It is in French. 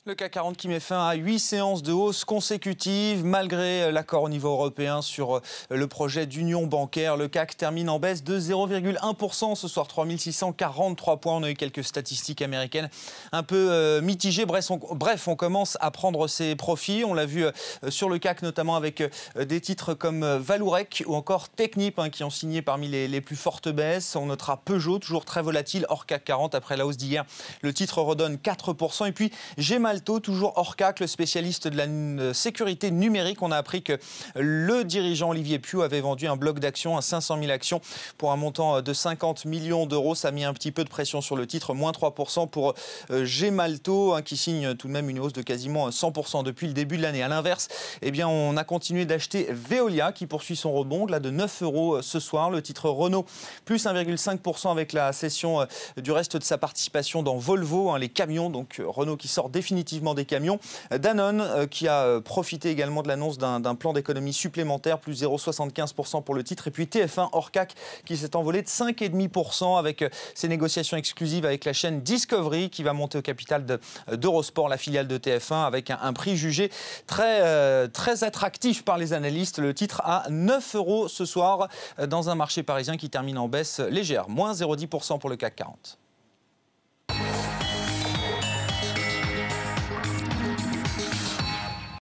Le CAC 40 qui met fin à 8 séances de hausse consécutives. Malgré l'accord au niveau européen sur le projet d'union bancaire, le CAC termine en baisse de 0,1% ce soir, 3643 points. On a eu quelques statistiques américaines un peu mitigées. Bref, on commence à prendre ses profits. On l'a vu sur le CAC, notamment avec des titres comme Vallourec ou encore Technip qui ont signé parmi les plus fortes baisses. On notera Peugeot, toujours très volatile, hors CAC 40 après la hausse d'hier. Le titre redonne 4%. Et puis Gemalto, toujours hors CAC, le spécialiste de la sécurité numérique. On a appris que le dirigeant Olivier Puech avait vendu un bloc d'actions à 500 000 actions pour un montant de 50 millions d'euros. Ça a mis un petit peu de pression sur le titre, moins 3% pour Gemalto, qui signe tout de même une hausse de quasiment 100% depuis le début de l'année. À l'inverse, eh bien, on a continué d'acheter Veolia qui poursuit son rebond, là de 9 € ce soir. Le titre Renault, plus 1,5% avec la cession du reste de sa participation dans Volvo, les camions. Donc Renault qui sort définitivement des camions. Danone qui a profité également de l'annonce d'un plan d'économie supplémentaire, plus 0,75% pour le titre. Et puis TF1 hors CAC qui s'est envolé de 5,5% avec ses négociations exclusives avec la chaîne Discovery qui va monter au capital d'Eurosport, la filiale de TF1, avec un prix jugé très attractif par les analystes. Le titre à 9 € ce soir dans un marché parisien qui termine en baisse légère, moins 0,10% pour le CAC 40.